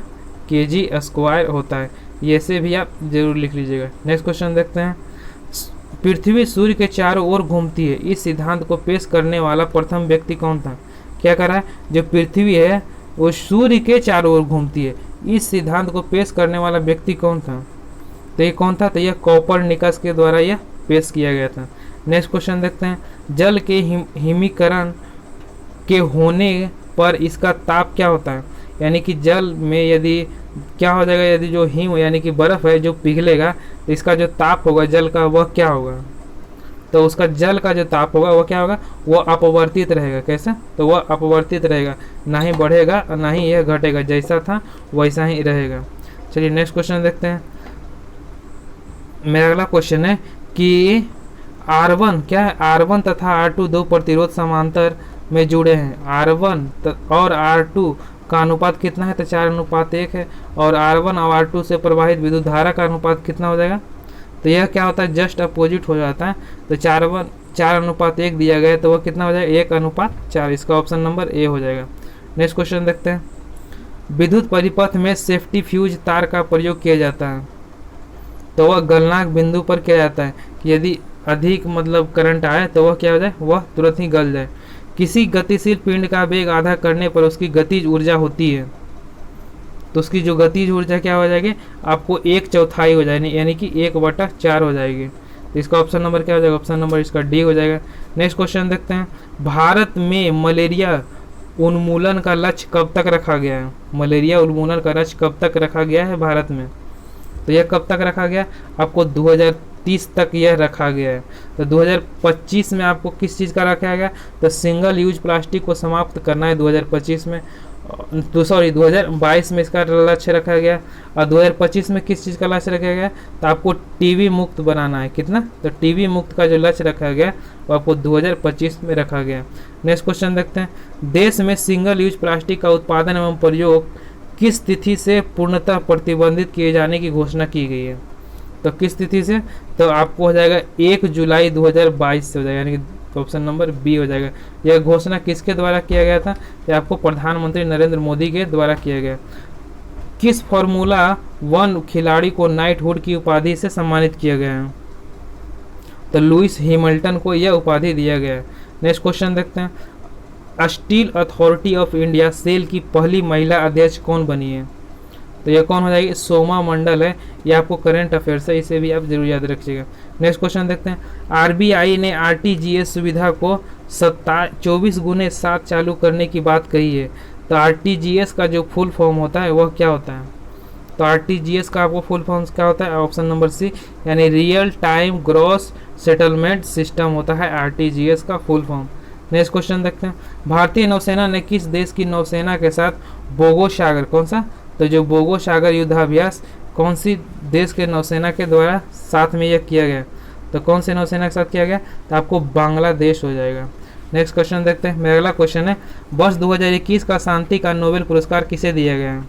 केजी स्क्वायर होता है। ये से भी आप जरूर लिख लीजिएगा। नेक्स्ट क्वेश्चन देखते हैं। पृथ्वी सूर्य के चारों ओर घूमती है, इस सिद्धांत को पेश करने वाला प्रथम व्यक्ति कौन था? क्या कर रहा है? जो पृथ्वी है वो सूर्य के चारों ओर घूमती है, इस सिद्धांत को पेश करने वाला व्यक्ति कौन था? तो ये कौन था? तो यह कोपरनिकस के द्वारा यह पेश किया गया था। नेक्स्ट क्वेश्चन देखते हैं। जल के हिमीकरण के होने पर इसका ताप क्या होता है? यानी कि जल में यदि क्या हो जाएगा? यदि जो हिम यानी कि बर्फ है जो पिघलेगा तो इसका जो ताप होगा जल का वह क्या होगा? तो उसका जल का जो ताप होगा वह क्या होगा? वह अपवर्तित रहेगा। कैसा? तो वह अपवर्तित रहेगा, ना ही बढ़ेगा और ना ही यह घटेगा, जैसा था वैसा ही रहेगा। चलिए नेक्स्ट क्वेश्चन देखते हैं। मेरा अगला क्वेश्चन है कि R1 क्या है? R1 तथा R2 दो प्रतिरोध समांतर में जुड़े हैं। R1 और R2 का अनुपात कितना है? तो 4:1 है। और R1 और R2 से प्रवाहित विद्युत धारा का अनुपात कितना हो जाएगा? तो यह क्या होता है? जस्ट अपोजिट हो जाता है। तो 4:1 दिया गया है तो वह कितना हो जाएगा? 1:4। इसका ऑप्शन नंबर A हो जाएगा। नेक्स्ट क्वेश्चन देखते हैं। विद्युत परिपथ में सेफ्टी फ्यूज तार का प्रयोग किया जाता है, तो वह गलनांक बिंदु पर किया जाता है कि यदि अधिक करंट आए तो वह क्या हो जाए? वह तुरंत ही गल जाए। किसी गतिशील पिंड का वेग आधा करने पर उसकी गतिज ऊर्जा होती है, तो उसकी जो गतिज ऊर्जा क्या हो जाएगी? आपको 1/4 हो जाएगी, यानी कि 1/4 हो जाएगी। तो इसका ऑप्शन नंबर क्या हो जाएगा, ऑप्शन नंबर इसका डी हो जाएगा। नेक्स्ट क्वेश्चन देखते हैं, भारत में मलेरिया उन्मूलन का लक्ष्य कब तक रखा गया है? मलेरिया उन्मूलन का लक्ष्य कब तक रखा गया है भारत में? तो यह कब तक रखा गया? आपको 2030 तक यह रखा गया है। तो 2025 में आपको किस चीज़ का रखा गया? तो सिंगल यूज प्लास्टिक को समाप्त करना है 2025 में, तो सॉरी 2022 में इसका लक्ष्य रखा गया। और 2025 में किस चीज़ का लक्ष्य रखा गया? तो आपको टीबी मुक्त बनाना है। कितना? तो टीबी मुक्त का जो लक्ष्य रखा गया वो आपको 2025 में रखा गया। नेक्स्ट क्वेश्चन देखते हैं, देश में सिंगल यूज प्लास्टिक का उत्पादन एवं प्रयोग किस तिथि से पूर्णतः प्रतिबंधित किए जाने की घोषणा की गई है? तो किस तिथि से? तो आपको हो जाएगा 1 जुलाई 2022 से हो जाएगा, यानी कि ऑप्शन नंबर बी हो जाएगा। यह घोषणा किसके द्वारा किया गया था? यह आपको प्रधानमंत्री नरेंद्र मोदी के द्वारा किया गया। किस फॉर्मूला 1 खिलाड़ी को नाइटहुड की उपाधि से सम्मानित किया गया है? तो लुइस हैमिल्टन को यह उपाधि दिया गया है। नेक्स्ट क्वेश्चन देखते हैं, Steel Authority of India SAIL की पहली महिला अध्यक्ष कौन बनी है? तो यह कौन हो जाएगी? सोमा मंडल है। यह आपको करंट अफेयर्स है, इसे भी आप जरूर याद रखिएगा। नेक्स्ट क्वेश्चन देखते हैं, आरबीआई ने आरटीजीएस सुविधा को 24x7 चालू करने की बात कही है। तो आरटीजीएस का जो फुल फॉर्म होता है वह क्या होता है? तो आरटीजीएस का आपको फुल फॉर्म क्या होता है? ऑप्शन नंबर सी, यानी real time gross settlement system होता है आरटीजीएस का फुल फॉर्म। नेक्स्ट क्वेश्चन देखते हैं, भारतीय नौसेना ने किस देश की नौसेना के साथ बोगो सागर, कौन सा? तो जो बोगो सागर युद्धाभ्यास कौन सी देश के नौसेना के द्वारा साथ में यह किया गया? तो कौन से नौसेना के साथ किया गया? तो आपको बांग्लादेश हो जाएगा। नेक्स्ट क्वेश्चन देखते हैं, मेरा अगला क्वेश्चन है, वर्ष 2021 का शांति का नोबेल पुरस्कार किसे दिया गया है?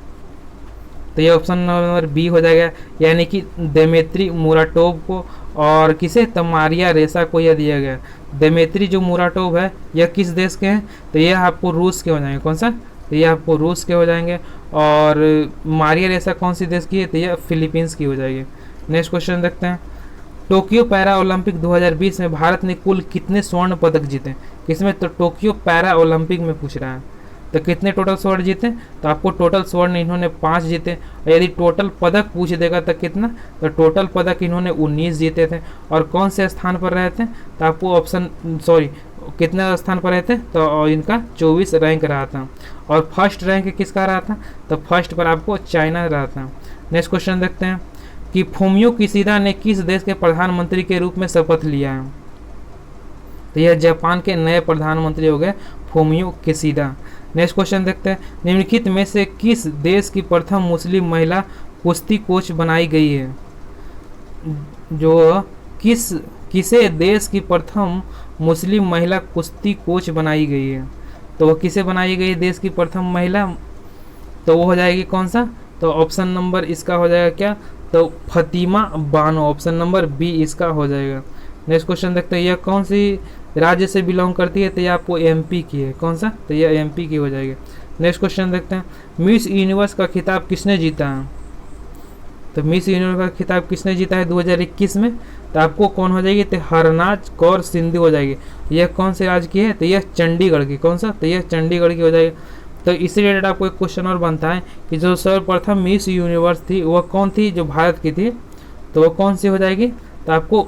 तो ये ऑप्शन नंबर बी हो जाएगा, यानी कि देमेत्री मुराटोव को। और किसे? तो मारिया रेसा को यह दिया गया। देमेत्री जो मुराटोव है यह किस देश के हैं? तो यह आपको रूस के हो जाएंगे। कौन सा? तो यह आपको रूस के हो जाएंगे। और मारिया रेसा कौन सी देश की है? तो यह फिलीपींस की हो जाएगी। नेक्स्ट क्वेश्चन देखते हैं, टोक्यो पैरा ओलंपिक 2020 में भारत ने कुल कितने स्वर्ण पदक जीते? किसमें? तो टोक्यो पैरा ओलंपिक में पूछ रहा है। तो कितने टोटल स्वर्ण जीते? तो आपको टोटल स्वर्ण इन्होंने 5 जीते। और यदि टोटल पदक पूछ देगा तो कितना? तो टोटल पदक इन्होंने 19 जीते थे। और कौन से स्थान पर रहे थे? तो आपको ऑप्शन सॉरी कितने स्थान पर रहे थे? तो इनका 24 रैंक रहा था। और फर्स्ट रैंक किसका रहा था? तो फर्स्ट पर आपको चाइना रहा था। नेक्स्ट क्वेश्चन देखते हैं कि फुमियो किशिदा ने किस देश के प्रधानमंत्री के रूप में शपथ लिया है? तो यह जापान के नए प्रधानमंत्री हो गए फुमियो किशिदा। नेक्स्ट क्वेश्चन देखते हैं, निम्नलिखित में से किस देश की प्रथम मुस्लिम महिला कुश्ती कोच बनाई गई है? जो किसे देश की प्रथम मुस्लिम महिला कुश्ती कोच बनाई गई है? तो वो किसे बनाई गई देश की प्रथम महिला? तो वो हो जाएगी कौन सा? तो ऑप्शन नंबर इसका हो जाएगा क्या? तो Fatima Bano, option number B इसका हो जाएगा। नेक्स्ट क्वेश्चन देखते हैं, यह कौन सी राज्य से बिलोंग करती है? तो ये आपको एमपी की है। कौन सा? तो यह एमपी की हो जाएगी। नेक्स्ट क्वेश्चन देखते हैं, मिस यूनिवर्स का खिताब किसने जीता है? तो मिस यूनिवर्स का खिताब किसने जीता है 2021 में? तो आपको कौन हो जाएगी? तो हरनाज कौर सिंधु हो जाएगी। यह कौन से राज्य की है? तो यह चंडीगढ़ की। कौन सा? तो यह चंडीगढ़ की हो जाएगी। तो इसी रिलेटेड आपको एक क्वेश्चन और बनता है कि जो सर्वप्रथम मिस यूनिवर्स थी वह कौन थी जो भारत की थी? तो वह कौन सी हो जाएगी? तो आपको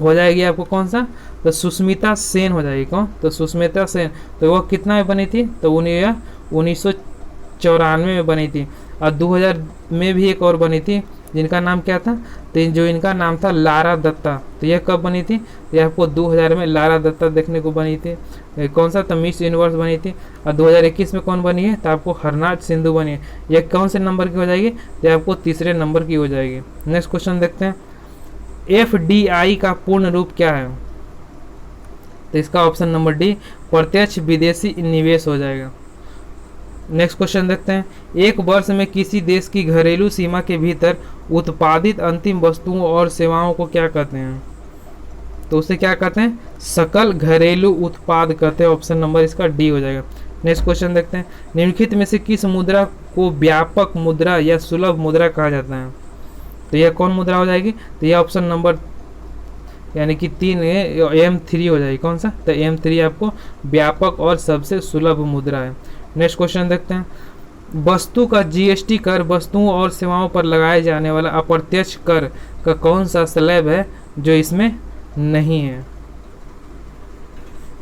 हो जाएगी आपको कौन सा? तो सुष्मिता सेन हो जाएगी। कौन? तो सुष्मिता सेन। तो वह कितना में बनी थी? तो 1994 में बनी थी। और 2000 में भी एक और बनी थी जिनका नाम क्या था? तो जो इनका नाम था लारा दत्ता। तो यह कब बनी थी? तो यह आपको 2000 में लारा दत्ता देखने को बनी थी। कौन सा? तो मिस यूनिवर्स बनी थी। और 2021 में कौन बनी है? तो आपको हरनाज सिंधु बनी है। यह कौन से नंबर की हो जाएगी? तो आपको तीसरे नंबर की हो जाएगी। नेक्स्ट क्वेश्चन देखते हैं, एफडीआई का पूर्ण रूप क्या है? तो इसका ऑप्शन नंबर डी प्रत्यक्ष विदेशी निवेश हो जाएगा। नेक्स्ट क्वेश्चन देखते हैं, एक वर्ष में किसी देश की घरेलू सीमा के भीतर उत्पादित अंतिम वस्तुओं और सेवाओं को क्या कहते हैं? तो उसे क्या कहते हैं? सकल घरेलू उत्पाद कहते हैं। ऑप्शन नंबर इसका डी हो जाएगा। नेक्स्ट क्वेश्चन देखते हैं, निम्नलिखित में से किस मुद्रा को व्यापक मुद्रा या सुलभ मुद्रा कहा जाता है? तो यह कौन मुद्रा हो जाएगी? तो यह ऑप्शन नंबर यानी कि 3 M3 हो जाएगी। कौन सा? तो M3 आपको व्यापक और सबसे सुलभ मुद्रा है। नेक्स्ट क्वेश्चन देखते हैं, वस्तु का जीएसटी कर वस्तुओं और सेवाओं पर लगाए जाने वाला अप्रत्यक्ष कर का कौन सा स्लैब है जो इसमें नहीं है।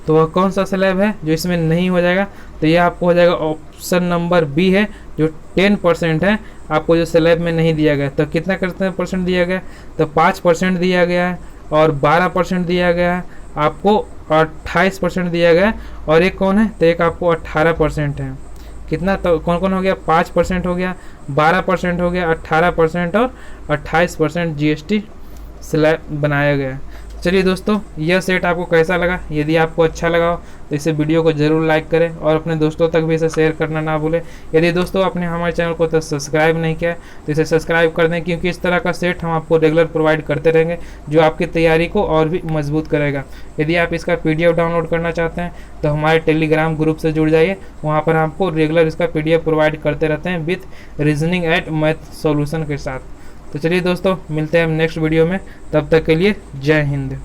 तो वह कौन सा स्लैब है जो इसमें नहीं हो जाएगा? तो ये आपको हो जाएगा ऑप्शन नंबर बी है, जो 10% है आपको जो स्लैब में नहीं दिया गया। तो कितना करते हैं परसेंट दिया गया? तो 5% दिया गया है और 12% दिया गया है, आपको 28% दिया गया है, और एक कौन है? तो एक आपको 18% है। कितना? तो कौन कौन हो गया? 5% हो गया, 12% हो गया, 18% और 28% जीएसटी स्लैब बनाया गया है। चलिए दोस्तों, यह सेट आपको कैसा लगा? यदि आपको अच्छा लगा हो तो इसे वीडियो को जरूर लाइक करें और अपने दोस्तों तक भी इसे शेयर करना ना भूलें। यदि दोस्तों आपने हमारे चैनल को तो सब्सक्राइब नहीं किया तो इसे सब्सक्राइब कर दें, क्योंकि इस तरह का सेट हम आपको रेगुलर प्रोवाइड करते रहेंगे जो आपकी तैयारी को और भी मजबूत करेगा। यदि आप इसका PDF डाउनलोड करना चाहते हैं तो हमारे टेलीग्राम ग्रुप से जुड़ जाइए, वहाँ पर आपको रेगुलर इसका PDF प्रोवाइड करते रहते हैं with reasoning and math solution के साथ। तो चलिए दोस्तों, मिलते हैं हम नेक्स्ट वीडियो में, तब तक के लिए जय हिंद।